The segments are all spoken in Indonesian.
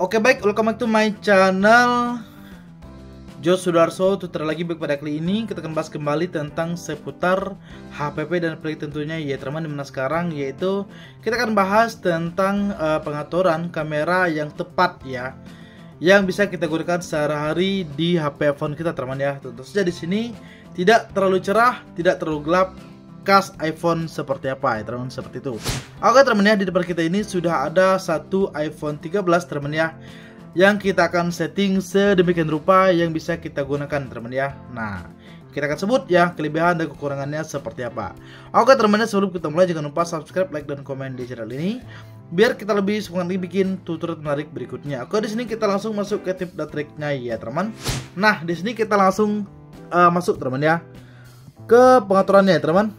Oke baik, welcome back to my channel Jos Sudarso. Tutorial lagi baik pada kali ini kita akan bahas kembali tentang seputar HPP dan Play tentunya ya teman. Dimana sekarang yaitu kita akan bahas tentang pengaturan kamera yang tepat ya, yang bisa kita gunakan sehari-hari di HP phone kita teman ya. Tentu saja di sini tidak terlalu cerah, tidak terlalu gelap, khas iPhone seperti apa ya teman, seperti itu. Oke teman ya, di depan kita ini sudah ada satu iPhone 13 teman ya, yang kita akan setting sedemikian rupa yang bisa kita gunakan teman ya. Nah, kita akan sebut ya kelebihan dan kekurangannya seperti apa. Oke teman ya, sebelum kita mulai jangan lupa subscribe, like dan komen di channel ini biar kita lebih semangat lagi bikin tutorial menarik berikutnya. Oke, di sini kita langsung masuk ke tips dan triknya ya teman. Nah, di sini kita langsung masuk teman ya ke pengaturannya ya teman.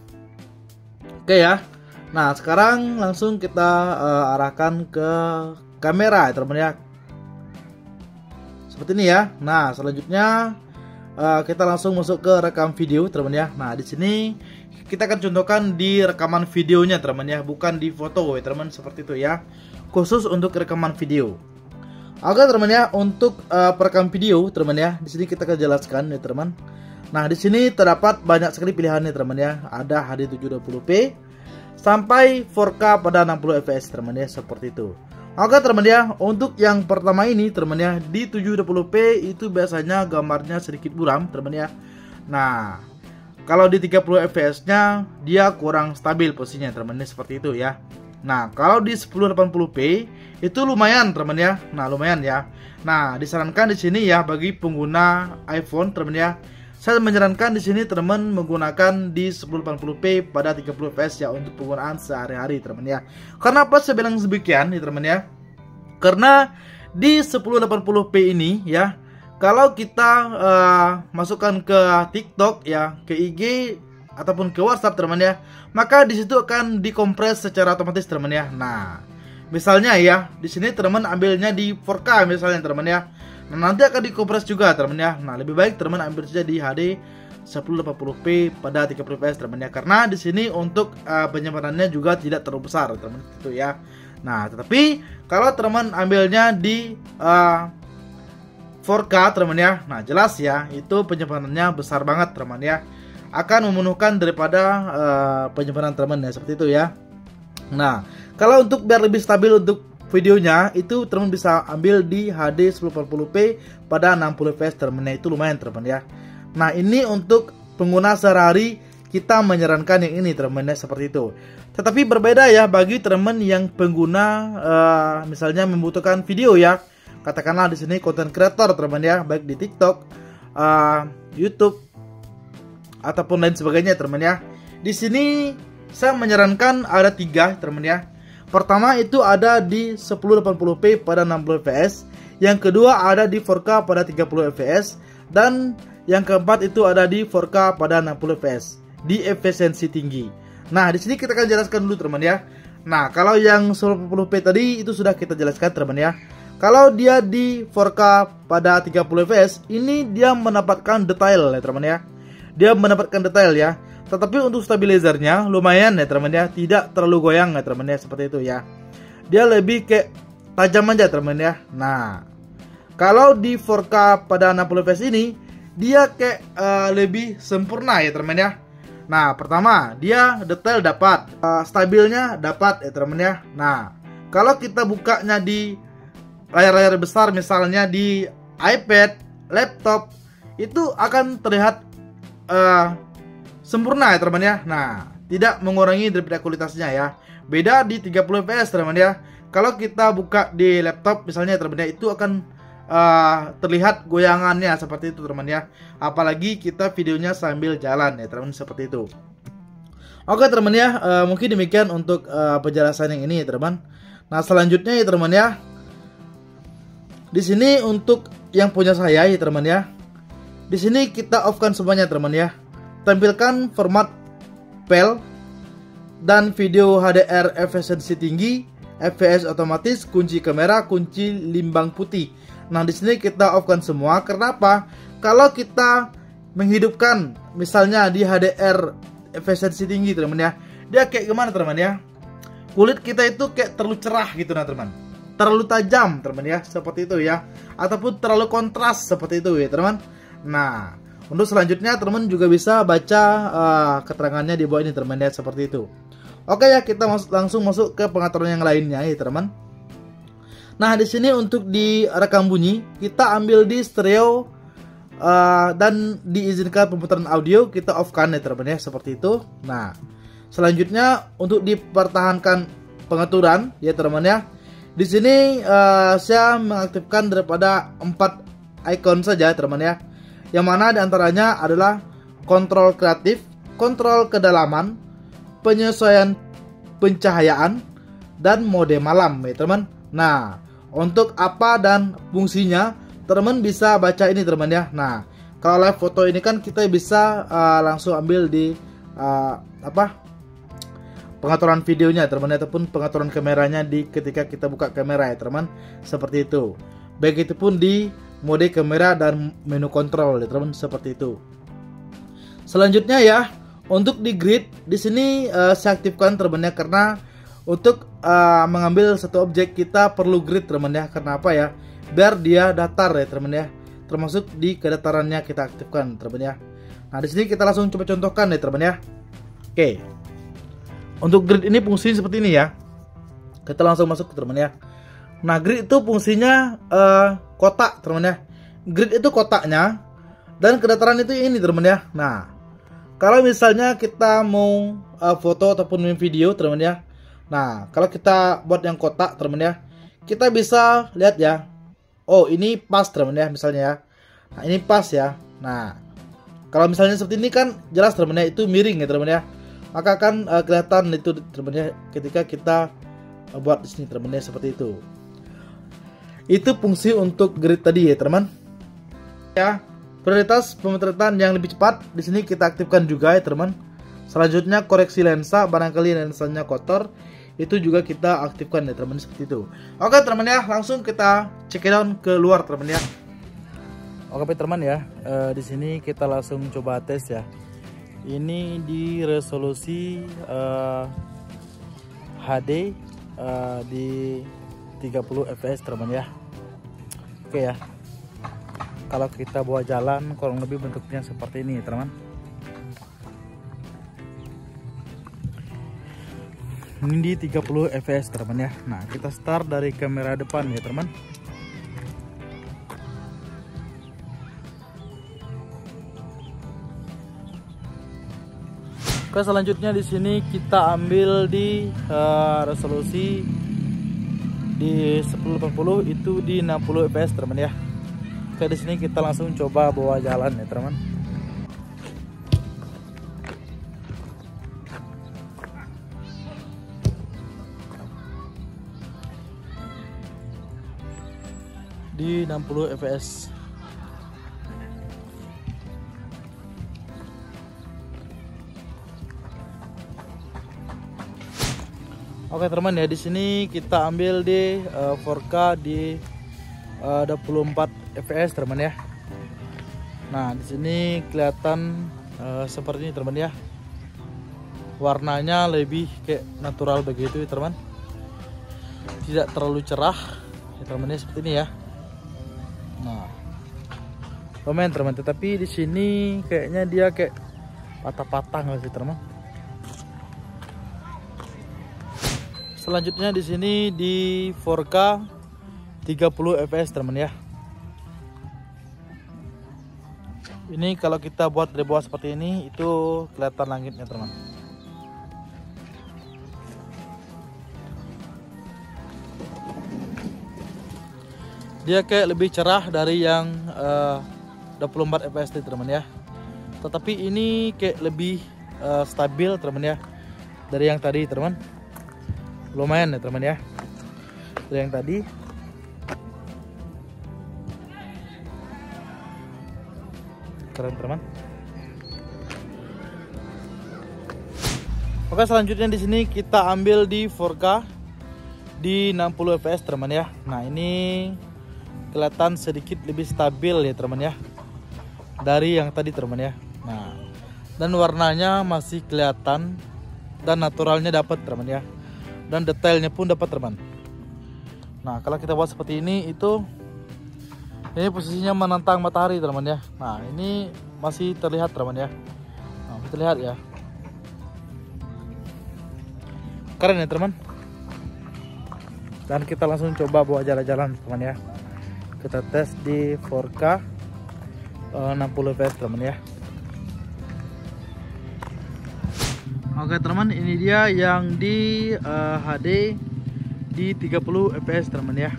Oke ya. Nah, sekarang langsung kita arahkan ke kamera ya teman ya. Seperti ini ya. Nah, selanjutnya kita langsung masuk ke rekam video teman ya. Nah, di sini kita akan contohkan di rekaman videonya teman ya, bukan di foto ya teman, seperti itu ya. Khusus untuk rekaman video. Oke teman ya, untuk perekam video teman ya, di sini kita akan jelaskan ya teman. Nah, di sini terdapat banyak sekali pilihannya teman ya. Ada HD 720p sampai 4K pada 60 fps teman ya, seperti itu. Oke teman ya, untuk yang pertama ini teman ya, di 720p itu biasanya gambarnya sedikit buram teman ya. Nah, kalau di 30 fps nya dia kurang stabil posisinya teman ya, seperti itu ya. Nah, kalau di 1080p itu lumayan teman ya. Nah, lumayan ya. Nah, disarankan di sini ya bagi pengguna iPhone teman ya, saya menyarankan di sini teman menggunakan di 1080p pada 30 fps ya untuk penggunaan sehari-hari teman ya. Karena apa saya bilang demikian nih teman ya? Karena di 1080p ini ya, kalau kita masukkan ke TikTok ya, ke IG ataupun ke WhatsApp teman ya, maka di situ akan dikompres secara otomatis teman ya. Nah, misalnya ya, di sini teman ambilnya di 4K misalnya teman ya. Nah, nanti akan dikompres juga teman ya. Nah, lebih baik teman ambil saja di HD 1080p pada 30 fps teman ya. Karena di sini untuk penyimpanannya juga tidak terlalu besar teman itu ya. Nah, tetapi kalau teman ambilnya di 4K teman ya, nah jelas ya itu penyimpanannya besar banget teman ya. Akan memenuhkan daripada penyimpanan teman ya, seperti itu ya. Nah, kalau untuk biar lebih stabil untuk videonya itu teman bisa ambil di HD 1080p pada 60 fps teman ya, itu lumayan teman ya. Nah, ini untuk pengguna sehari-hari kita menyarankan yang ini teman ya, seperti itu. Tetapi berbeda ya bagi teman yang pengguna misalnya membutuhkan video ya. Katakanlah di sini content creator teman ya, baik di TikTok, YouTube ataupun lain sebagainya teman ya. Di sini saya menyarankan ada 3 teman ya. Pertama itu ada di 1080p pada 60 fps, yang kedua ada di 4K pada 30 fps, dan yang keempat itu ada di 4K pada 60 fps di efisiensi tinggi. Nah, di sini kita akan jelaskan dulu teman ya. Nah, kalau yang 1080p tadi itu sudah kita jelaskan teman ya. Kalau dia di 4K pada 30 fps, ini dia mendapatkan detail ya teman ya. Dia mendapatkan detail ya. Tetapi untuk stabilizernya lumayan ya teman ya, tidak terlalu goyang ya teman ya, seperti itu ya. Dia lebih kayak tajam aja teman ya. Nah, kalau di 4K pada 60 fps ini dia kayak lebih sempurna ya teman ya. Nah, pertama dia detail dapat, stabilnya dapat ya teman ya. Nah, kalau kita bukanya di layar-layar besar misalnya di iPad, laptop, itu akan terlihat sempurna ya teman ya. Nah, tidak mengurangi daripada kualitasnya ya. Beda di 30 fps teman ya. Kalau kita buka di laptop misalnya teman ya, itu akan terlihat goyangannya seperti itu teman ya. Apalagi kita videonya sambil jalan ya teman, seperti itu. Oke teman ya, mungkin demikian untuk penjelasan yang ini ya teman. Nah, selanjutnya ya teman ya, di sini untuk yang punya saya ya teman ya, di sini kita off kan semuanya teman ya. Tampilkan format PAL dan video HDR efisiensi tinggi, FPS otomatis, kunci kamera, kunci limbang putih. Nah, di sini kita off kan semua. Kenapa? Kalau kita menghidupkan misalnya di HDR efisiensi tinggi teman ya, dia kayak gimana teman ya? Kulit kita itu kayak terlalu cerah gitu nah teman. terlalu tajam teman ya, seperti itu ya, ataupun terlalu kontras seperti itu ya teman. Nah, untuk selanjutnya teman juga bisa baca keterangannya di bawah ini teman ya, seperti itu. Oke ya, kita langsung masuk ke pengaturan yang lainnya ya teman. Nah, di sini untuk di rekam bunyi kita ambil di stereo dan diizinkan pemutaran audio kita off kan ya teman ya, seperti itu. Nah, selanjutnya untuk dipertahankan pengaturan ya teman ya. Di sini saya mengaktifkan daripada 4 icon saja teman ya. Yang mana diantaranya adalah kontrol kreatif, kontrol kedalaman, penyesuaian pencahayaan, dan mode malam ya teman. Nah, untuk apa dan fungsinya teman bisa baca ini teman ya. Nah, kalau live foto ini kan kita bisa langsung ambil di pengaturan videonya teman ataupun pengaturan kameranya di ketika kita buka kamera ya teman, seperti itu. Baik itu pun di mode kamera dan menu kontrol ya teman, seperti itu. Selanjutnya ya, untuk di grid di sini saya aktifkan teman ya, karena untuk mengambil satu objek kita perlu grid teman ya. Karena apa ya? Biar dia datar ya teman ya. Termasuk di kedatarannya kita aktifkan teman ya. Nah, di sini kita langsung coba contohkan ya teman ya. Oke. Untuk grid ini fungsinya seperti ini ya. Kita langsung masuk ke teman ya. Nah, grid itu fungsinya kotak teman ya. Grid itu kotaknya dan kedataran itu ini teman ya. Nah, kalau misalnya kita mau foto ataupun video teman ya. Nah, kalau kita buat yang kotak teman ya, kita bisa lihat ya. Oh, ini pas teman ya, misalnya ya. Nah, ini pas ya. Nah, kalau misalnya seperti ini kan jelas teman ya, itu miring ya teman ya. Maka akan kelihatan itu teman ya ketika kita buat di sini teman ya, seperti itu. Itu fungsi untuk grid tadi ya teman. Ya, prioritas pemotretan yang lebih cepat di sini kita aktifkan juga ya teman. Selanjutnya koreksi lensa, barangkali lensanya kotor, itu juga kita aktifkan ya teman, seperti itu. Oke teman ya, langsung kita check down ke luar teman ya. Oke teman ya, di sini kita langsung coba tes ya. Ini di resolusi HD di 30 fps teman ya. Oke ya. Kalau kita bawa jalan kurang lebih bentuknya seperti ini teman. Ini di 30 fps teman ya. Nah, kita start dari kamera depan ya teman. Oke, selanjutnya di sini kita ambil di resolusi di 1080 itu di 60 fps teman ya. Oke, di sini kita langsung coba bawa jalan ya teman. Di 60 fps. Oke teman ya, di sini kita ambil di 4K di 24 fps teman ya. Nah, di sini kelihatan seperti ini teman ya. Warnanya lebih kayak natural begitu ya teman. Tidak terlalu cerah ya teman ya, seperti ini ya. Nah, lumayan teman, tetapi di sini kayaknya dia kayak patah-patah nggak sih teman. Selanjutnya di sini di 4K 30 fps teman ya. Ini kalau kita buat dari bawah seperti ini itu kelihatan langitnya teman. Dia kayak lebih cerah dari yang 24 fps teman ya. Tetapi ini kayak lebih stabil teman ya dari yang tadi teman. Lumayan ya teman ya dari yang tadi. Keren teman. Oke, selanjutnya di sini kita ambil di 4K di 60 fps teman ya. Nah, ini kelihatan sedikit lebih stabil ya teman ya dari yang tadi teman ya. Nah, dan warnanya masih kelihatan dan naturalnya dapat teman ya. Dan detailnya pun dapat teman. Nah, kalau kita buat seperti ini ini posisinya menantang matahari, teman-teman ya. Nah, ini masih terlihat, teman-teman ya. Nah, masih terlihat ya. Keren ya, teman. Dan kita langsung coba bawa jalan-jalan, teman ya. Kita tes di 4K 60 fps, teman ya. Oke, teman, ini dia yang di HD di 30 fps, teman ya.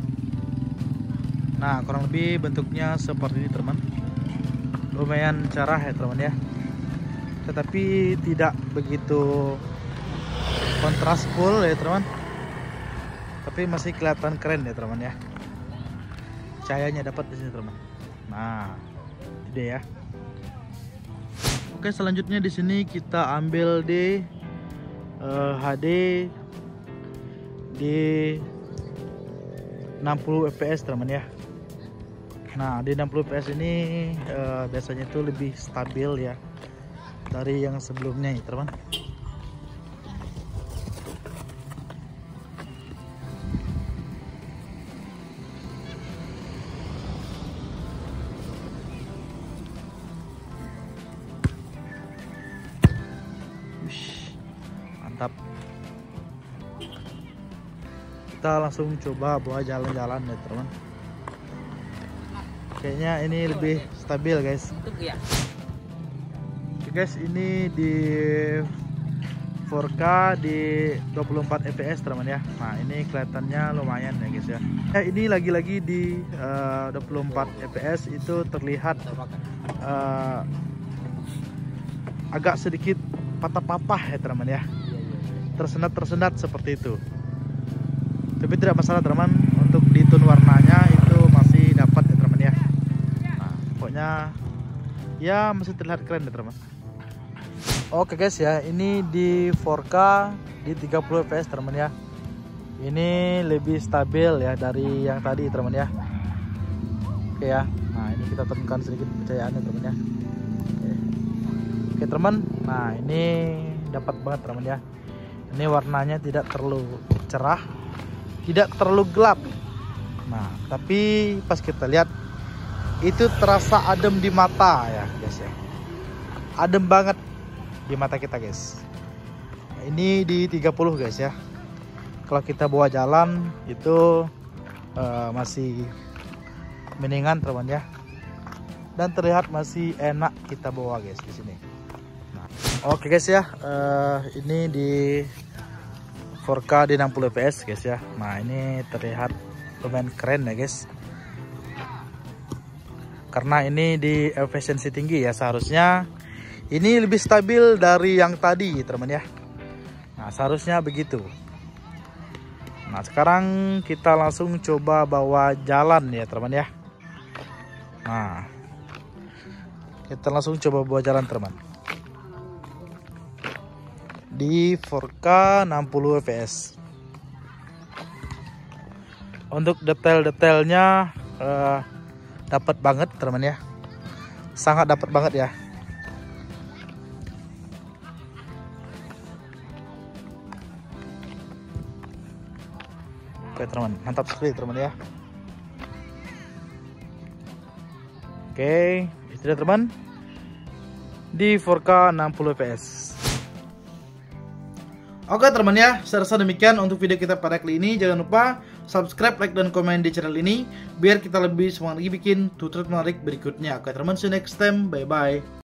Nah, kurang lebih bentuknya seperti ini, teman. Lumayan cerah ya, teman ya. Tetapi tidak begitu kontras full ya, teman. Tapi masih kelihatan keren ya, teman ya. Cahayanya dapat di sini, teman. Nah, ide ya. Oke, selanjutnya di sini kita ambil di HD di 60 fps, teman ya. Nah, di 60 fps ini biasanya itu lebih stabil ya dari yang sebelumnya ya, teman. Mantap. Kita langsung coba bawa jalan-jalan ya, teman. Kayaknya ini lebih stabil, guys. Oke, guys, ini di 4K di 24 fps, teman ya. Nah, ini kelihatannya lumayan ya, guys ya. Ini lagi-lagi di 24 fps itu terlihat agak sedikit patah-patah ya, teman ya. Tersendat-tersendat seperti itu. Tapi tidak masalah, teman. Untuk di tone warnanya itu masih dapat ya, teman ya. Nah, pokoknya ya masih terlihat keren ya, teman. Oke, guys ya, ini di 4K di 30 fps, teman ya. Ini lebih stabil ya dari yang tadi, teman ya. Oke ya. Nah, ini kita temukan sedikit pencahayaannya, teman ya. Oke, teman. Nah, ini dapat banget, teman ya. Ini warnanya tidak terlalu cerah, tidak terlalu gelap. Nah, tapi pas kita lihat itu terasa adem di mata ya, guys ya. Adem banget di mata kita, guys. Ini di 30, guys ya. Kalau kita bawa jalan itu masih mendingan, teman ya. Dan terlihat masih enak kita bawa, guys, di sini. Nah, oke, guys ya. Ini di 4K di 60 fps, guys ya. Nah, ini terlihat lumayan keren ya, guys. Karena ini di efisiensi tinggi ya, seharusnya ini lebih stabil dari yang tadi, teman ya. Nah, seharusnya begitu. Nah, sekarang kita langsung coba bawa jalan ya, teman ya. Nah, kita langsung coba bawa jalan, teman. Di 4K 60 fps. Untuk detail-detailnya dapat banget, teman ya. Sangat dapat banget ya. Oke, teman, mantap sekali, teman ya. Oke, itu dia, teman. Di 4K 60 fps. Oke, teman ya, saya rasa demikian untuk video kita pada kali ini. Jangan lupa subscribe, like, dan komen di channel ini biar kita lebih semangat lagi bikin tutorial menarik berikutnya. Oke, teman, see you next time. Bye bye.